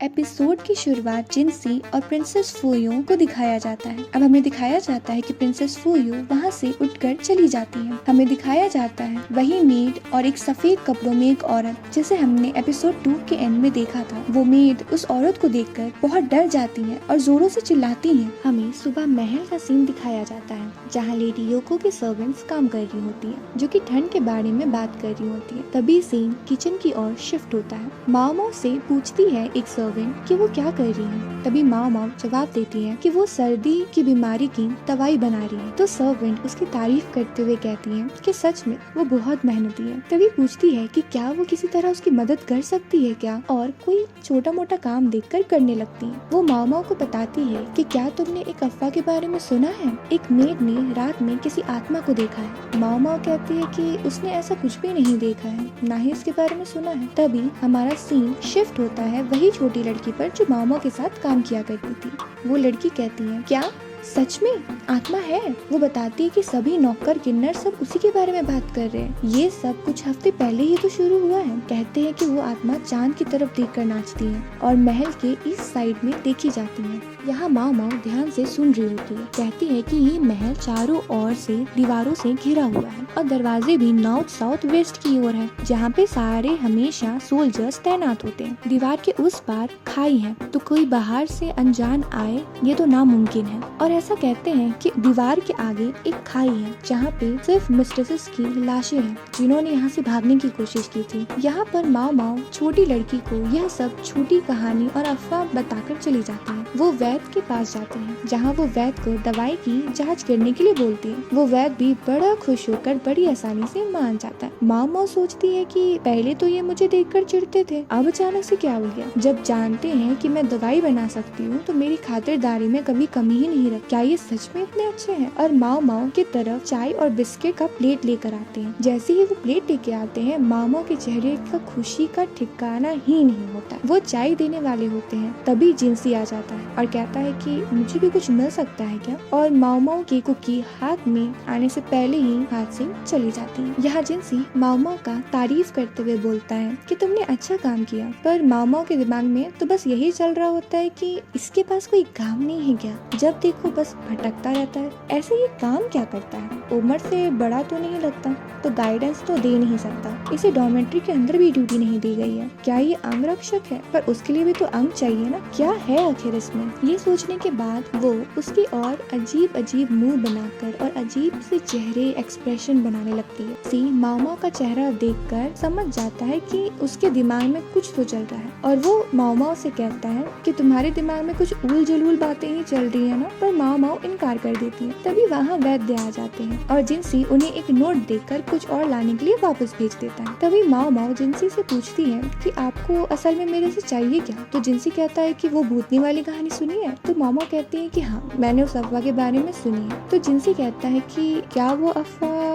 Episode की शुरुआत जिनसी और प्रिंसेस फूयू को दिखाया जाता है। अब हमें दिखाया जाता है कि प्रिंसेस फूयू वहाँ से उठकर चली जाती है। हमें दिखाया जाता है वही मेड और एक सफेद कपड़ों में एक औरत, जैसे हमने एपिसोड 2 के एंड में देखा था। वो मेड उस औरत को देखकर बहुत डर जाती है और जोरों से चिल्लाती है। हमें सुबह महल का सीन दिखाया जाता है जहाँ लेडी योको के सर्वेंट्स काम कर रही होती है, जो कि ठंड के बारे में बात कर रही होती है। तभी सीन किचन की ओर शिफ्ट होता है। माओ से पूछती है एक सर्वेंट कि वो क्या कर रही है। तभी माओ जवाब देती है कि वो सर्दी की बीमारी की दवाई बना रही है। तो सर्वेंट उसकी तारीफ करते हुए कहती है कि सच में वो बहुत मेहनती है। तभी पूछती है कि क्या वो किसी तरह उसकी मदद कर सकती है क्या, और कोई छोटा मोटा काम देखकर करने लगती है। वो माओ को बताती है कि क्या तुमने एक अफवाह के बारे में सुना है, एक मेड ने रात में किसी आत्मा को देखा है। माओ कहती है कि उसने ऐसा कुछ भी नहीं देखा है, ना ही इसके बारे में सुना है। तभी हमारा सीन शिफ्ट होता है वही छोटी लड़की पर जो माओ के साथ काम किया करती थी। वो लड़की कहती है क्या सच में आत्मा है। वो बताती है कि सभी नौकर किन्नर सब उसी के बारे में बात कर रहे हैं। ये सब कुछ हफ्ते पहले ही तो शुरू हुआ है। कहते हैं कि वो आत्मा चांद की तरफ देखकर नाचती है और महल के इस साइड में देखी जाती है। यहाँ माओ ध्यान से सुन रही होती है। कहती है कि ये महल चारों ओर से दीवारों से घिरा हुआ है और दरवाजे भी नॉर्थ साउथ वेस्ट की ओर है, जहाँ पे सारे हमेशा सोल्जर्स तैनात होते हैं। दीवार के उस पार खाई है, तो कोई बाहर से अनजान आए ये तो नामुमकिन है। और ऐसा कहते हैं कि दीवार के आगे एक खाई है जहाँ पे सिर्फ मिस्ट्रेसेस की लाशें हैं, जिन्होंने यहाँ से भागने की कोशिश की थी। यहाँ पर माओ छोटी लड़की को यह सब छोटी कहानी और अफवाह बताकर चली जाती है। वो वैद्य के पास जाते हैं, जहाँ वो वैद्य को दवाई की जांच करने के लिए बोलती है। वो वैद्य भी बड़ा खुश होकर बड़ी आसानी से मान जाता है। माओ सोचती है कि पहले तो ये मुझे देखकर चिढ़ते थे, अब अचानक से क्या हो गया। जब जानते हैं कि मैं दवाई बना सकती हूँ तो मेरी खातिरदारी में कभी कमी ही नहीं रखी। क्या ये सच में इतने अच्छे हैं। और माओ की तरफ चाय और बिस्किट का प्लेट लेकर आते हैं। जैसे ही वो प्लेट लेके आते हैं, माओ के चेहरे का खुशी का ठिकाना ही नहीं होता। वो चाय देने वाले होते हैं, तभी जिनसी आ जाता है और कहता है कि मुझे भी कुछ मिल सकता है क्या। और माओ की कुकी हाथ में आने से पहले ही हाथ से चली जाती है। यहाँ जिनसी माओ का तारीफ करते हुए बोलता है कि तुमने अच्छा काम किया। पर माओ के दिमाग में तो बस यही चल रहा होता है कि इसके पास कोई काम नहीं है क्या, जब देखो बस भटकता रहता है। ऐसे ये काम क्या करता है, उम्र से बड़ा तो नहीं लगता, तो गाइडेंस तो दे नहीं सकता। इसे डॉर्मेट्री के अंदर भी ड्यूटी नहीं दी गई है। क्या ये अंग रक्षक है, पर उसके लिए भी तो अंग चाहिए ना। क्या है आखिर इसमें। ये सोचने के बाद वो उसकी और अजीब अजीब मुंह बनाकर और अजीब से चेहरे एक्सप्रेशन बनाने लगती है। सी माओ का चेहरा देखकर समझ जाता है कि उसके दिमाग में कुछ तो चल रहा है, और वो माओ से कहता है कि तुम्हारे दिमाग में कुछ उल जलूल बातें ही चल रही है ना। पर माओ इनकार कर देती है। तभी वहाँ वैद्य आ जाते हैं और जिनसी उन्हें एक नोट देकर कुछ और लाने के लिए वापस भेज देता है। तभी माओ जिनसी से पूछती है कि आपको असल में मेरे से चाहिए क्या। तो जिनसी कहता है कि वो भूतनी वाली कहानी सुनी है। तो माओ कहती है कि हाँ, मैंने उस अफवाह के बारे में सुनी है। तो जिनसी कहता है कि क्या वो अफवाह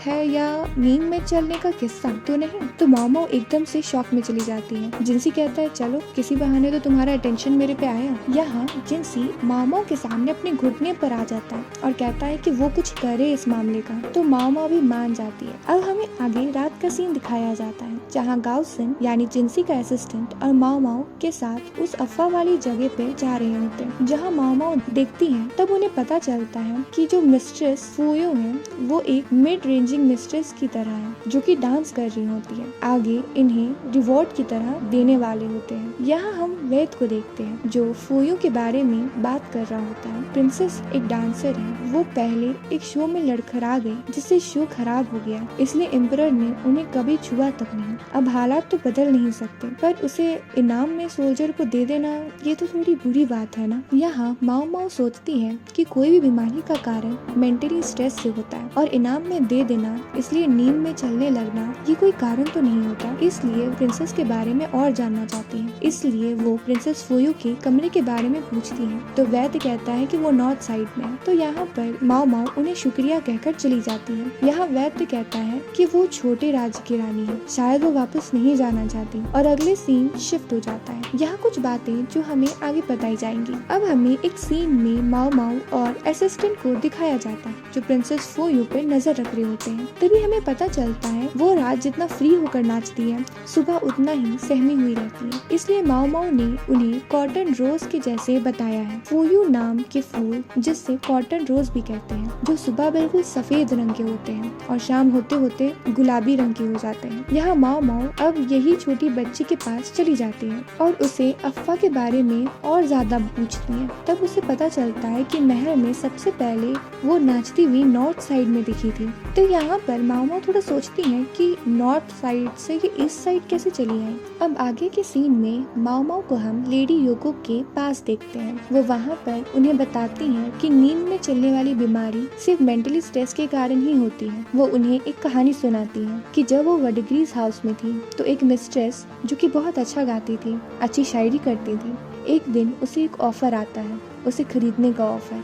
है या नींद में चलने का किस्सा तो नहीं। तो माओ एकदम से शॉक में चली जाती है। जिनसी कहता है चलो किसी बहाने तो तुम्हारा अटेंशन मेरे पे आया। यहाँ जिनसी माओ के सामने अपने घुटने पर आ जाता है और कहता है कि वो कुछ करे इस मामले का। तो माओ भी मान जाती है। अब हमें आगे रात का सीन दिखाया जाता है, जहाँ गाउसन यानी जिनसी का असिस्टेंट और माओ के साथ उस अफवाह वाली जगह पे जा रहे होते हैं। जहाँ माओ देखती है तब उन्हें पता चलता है कि जो मिस्ट्रेस फूयो है वो एक मिड रेंजिंग मिस्ट्रेस की तरह है, जो कि डांस कर रही होती है। आगे इन्हें रिवॉर्ड की तरह देने वाले होते हैं। यहाँ हम वैद्य को देखते हैं जो फूयो के बारे में बात कर रहा होता है। प्रिंसेस एक डांसर है। वो पहले एक शो में लड़खड़ा गई, जिससे शो खराब हो गया, इसलिए एम्परर ने उन्हें कभी छुआ तक नहीं। अब हालात तो बदल नहीं सकते, पर उसे इनाम में सोल्जर को दे देना ये तो थोड़ी बुरी बात है ना। यहाँ माओ सोचती है कि कोई भी बीमारी का कारण मेंटली स्ट्रेस से होता है, और इनाम में दे देना, इसलिए नींद में चलने लगना ये कोई कारण तो नहीं होता। इसलिए प्रिंसेस के बारे में और जानना चाहती है। इसलिए वो प्रिंसेस फूयो के कमरे के बारे में पूछती है। तो वैद्य कहता है कि वो नॉर्थ साइड में है। तो यहाँ पर माओ उन्हें शुक्रिया कहकर चली जाती है। यहाँ वैद्य कहता है कि वो छोटे राज्य की रानी है, शायद वो वापस नहीं जाना चाहती। और अगले सीन शिफ्ट हो जाता है। यहाँ कुछ बातें जो हमें आगे बताई जाएंगी। अब हमें एक सीन में माओ और असिस्टेंट को दिखाया जाता है, जो प्रिंसेस फूयो पे नजर रख रहे होते हैं। होते हैं। तभी हमें पता चलता है वो रात जितना फ्री होकर नाचती है, सुबह उतना ही सहमी हुई रहती है। इसलिए माओ माओ ने उन्हें कॉटन रोज के जैसे बताया है। फूयू नाम के फूल, जिससे कॉटन रोज भी कहते हैं, जो सुबह बिल्कुल सफेद रंग के होते हैं और शाम होते होते गुलाबी रंग के हो जाते हैं। यहाँ माओ माओ अब यही छोटी बच्ची के पास चली जाती है और उसे अफ़वाह के बारे में और ज्यादा पूछती है। तब उसे पता चलता है कि महल में सबसे पहले वो नाचती हुई नॉर्थ साइड में दिखी थी। तो यहाँ पर माओ माओ थोड़ा सोचती है कि नॉर्थ साइड से ये ईस्ट साइड कैसे चली आई। अब आगे के सीन में माओ माओ को हम लेडी योको के पास देखते हैं। वो वहाँ पर उन्हें बताती हैं कि नींद में चलने वाली बीमारी सिर्फ मेंटली स्ट्रेस के कारण ही होती है। वो उन्हें एक कहानी सुनाती है कि जब वो वडग्रीज हाउस में थी तो एक मिस्ट्रेस जो कि बहुत अच्छा गाती थी, अच्छी शायरी करती थी, एक दिन उसे एक ऑफर आता है, उसे खरीदने का ऑफर।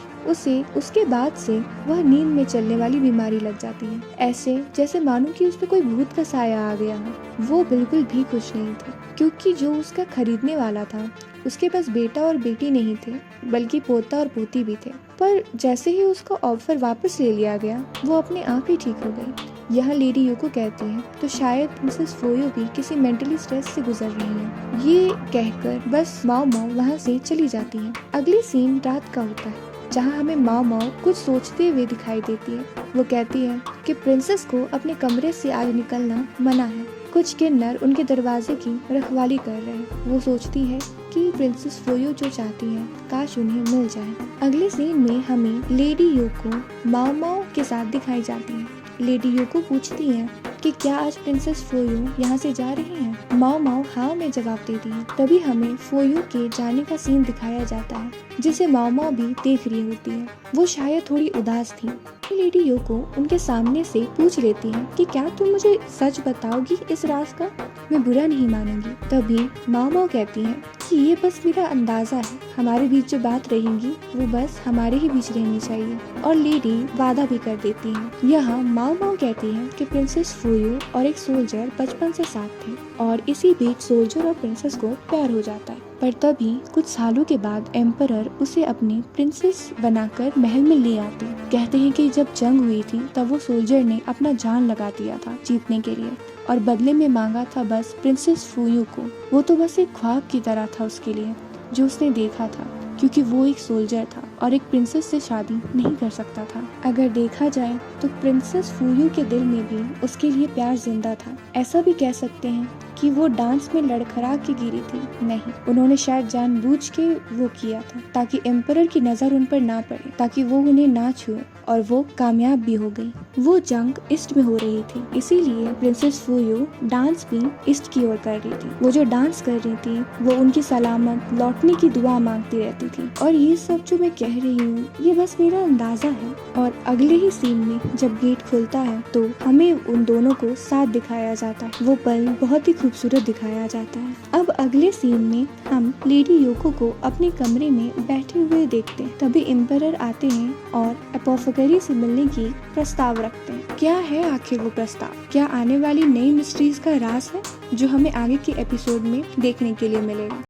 उसके बाद से वह नींद में चलने वाली बीमारी लग जाती है, ऐसे जैसे मानो कि उस पे कोई भूत का साया आ गया हो। वो बिल्कुल भी खुश नहीं थी, क्योंकि जो उसका खरीदने वाला था उसके पास बेटा और बेटी नहीं थे, बल्कि पोता और पोती भी थे। पर जैसे ही उसका ऑफर वापस ले लिया गया, वो अपने आप ही ठीक हो गई। यहाँ लेडी योको कहती है तो शायद मिसेस फूयू भी किसी मेंटली स्ट्रेस से गुजर रही है। ये कहकर बस माओ माओ वहाँ से चली जाती है। अगली सीन रात का होता है, जहाँ हमें माओ माओ कुछ सोचते हुए दिखाई देती है। वो कहती है कि प्रिंसेस को अपने कमरे से आज निकलना मना है। कुछ किन्नर उनके दरवाजे की रखवाली कर रहे हैं। वो सोचती है कि प्रिंसेस फूयू जो चाहती है काश उन्हें मिल जाए। अगले सीन में हमें लेडी योको माओ माओ के साथ दिखाई जाती है। लेडी योको पूछती है कि क्या आज प्रिंसेस फूयू यहाँ से जा रही हैं? माओ माओ हाँ में जवाब देती है। तभी हमें फूयू के जाने का सीन दिखाया जाता है, जिसे माओ माओ भी देख रही होती है। वो शायद थोड़ी उदास थी। लेडी योको उनके सामने से पूछ लेती है कि क्या तुम मुझे सच बताओगी इस राज का? मैं बुरा नहीं मानूंगी। तभी माओ माओ कहती है कि ये बस मेरा अंदाजा है, हमारे बीच जो बात रहेगी वो बस हमारे ही बीच रहनी चाहिए। और लेडी वादा भी कर देती है। यहाँ माओ माओ कहती है कि प्रिंसेस फूयू और एक सोल्जर बचपन से साथ थे और इसी बीच सोल्जर और प्रिंसेस को प्यार हो जाता है। पर तभी कुछ सालों के बाद एम्परर उसे अपनी प्रिंसेस बनाकर महल में ले आते। कहते हैं कि जब जंग हुई थी तब वो सोल्जर ने अपना जान लगा दिया था जीतने के लिए और बदले में मांगा था बस प्रिंसेस फूयू को। वो तो बस एक ख्वाब की तरह था उसके लिए, जो उसने देखा था, क्योंकि वो एक सोल्जर था और एक प्रिंसेस से शादी नहीं कर सकता था। अगर देखा जाए तो प्रिंसेस फूयू के दिल में भी उसके लिए प्यार जिंदा था। ऐसा भी कह सकते हैं कि वो डांस में लड़खड़ा के गिरी थी। नहीं, उन्होंने शायद जानबूझ के वो किया था ताकि एम्परर की नजर उन पर ना पड़े, ताकि वो उन्हें ना छुए, और वो कामयाब भी हो गई। वो जंग ईस्ट में हो रही थी, इसीलिए प्रिंसेस फूयू डांस भी ईस्ट की ओर कर रही थी। वो जो डांस कर रही थी वो उनकी सलामत लौटने की दुआ मांगती रहती थी। और ये सब जो मैं कह रही हूँ ये बस मेरा अंदाजा है। और अगले ही सीन में जब गेट खुलता है तो हमें उन दोनों को साथ दिखाया जाता है। वो पल बहुत ही खूबसूरत दिखाया जाता है। अब अगले सीन में हम लेडी योको को अपने कमरे में बैठे हुए देखते हैं। तभी एम्परर आते हैं और अपोफेगरी से मिलने की प्रस्ताव रखते हैं। क्या है आखिर वो प्रस्ताव? क्या आने वाली नई मिस्ट्रीज का राज है जो हमें आगे के एपिसोड में देखने के लिए मिलेगा?